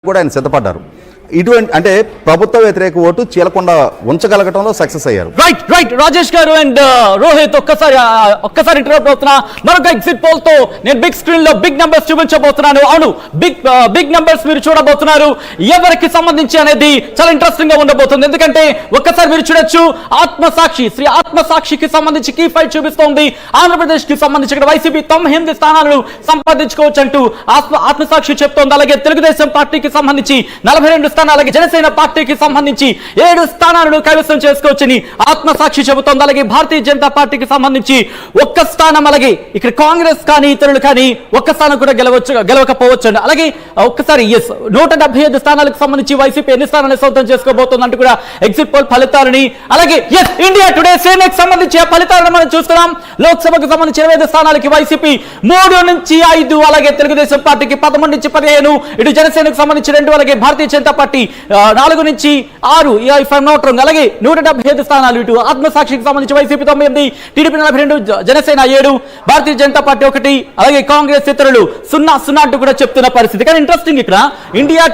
కూడా ఆయన సిద్ధపడ్డారు. ఇటువంటి అంటే ప్రభుత్వ వ్యతిరేక ఓటు చీలకుండా ఉంచగలగటంలో సక్సెస్ అయ్యారు. రైట్ రాజేష్ గారు అండ్ రోహిత్ ఒక్కసారి ఇంటరప్ట్ అవుతున్నా. మరొక ఎగ్జిట్ పోల్ తో నేను బిగ్ స్క్రీన్ లో బిగ్ నంబర్స్ చూపించబోతున్నాను. అవును, బిగ్ నంబర్స్ మీరు చూడబోతున్నారు. ఎవరికి సంబంధించి అనేది చాలా ఇంట్రెస్టింగ్ గా ఉండబోతుంది. ఎందుకంటే ఒక్కసారి మీరు చూడొచ్చు, శ్రీ ఆత్మసాక్షికి సంబంధించి కీ ఫైట్ చూపిస్తోంది. ఆంధ్రప్రదేశ్ కి సంబంధించి ఇక్కడ వైసీపీ 98 స్థానాలను సంపాదించుకోవచ్చు అంటూ ఆత్మసాక్షి చెప్తోంది. అలాగే తెలుగుదేశం పార్టీకి సంబంధించి 42 స్థానాలకి, జనసేన పార్టీకి సంబంధించి 7 స్థానాలను కైవసం చేసుకోవచ్చని ఆత్మసాక్షి చెబుతోంది. అలాగే భారతీయ జనతా పార్టీకి సంబంధించి 1 స్థానం, అలాగే ఇక్కడ కాంగ్రెస్ కానీ ఇతరులు కానీ 1 స్థానం కూడా గెలవకపోవచ్చు. అలాగే ఒక్కసారి 175 స్థానాలకు సంబంధించి వైసీపీ ఎన్ని స్థానాలు సొంతం చేసుకోబోతుంది అంటూ కూడా ఎగ్జిట్ పోల్ ఫలితాలని, అలాగే ఇండియా టుడే సేనకి సంబంధించి ఫలితాలను మనం చూస్తున్నాం. లోక్సభకు సంబంధించి 25 స్థానాలకి వైసీపీ 3 నుంచి 5, అలాగే తెలుగుదేశం పార్టీకి 11 నుంచి 15, ఇటు జనసేనకు సంబంధించి 2, అలాగే భారతీయ జనతా పార్టీ 4 నుంచి 6, అలాగే 175 స్థానాలు. ఇటు ఆత్మసాక్షికి సంబంధించి YCP 9, TDP 42, Janasena 7, Bharatiya Janata party 1, అలాగే కాంగ్రెస్ ఇతరులు 0 అంటూ కూడా చెప్తున్న పరిస్థితి. కానీ ఇంట్రెస్టింగ్ ఇక్కడ ఇండియా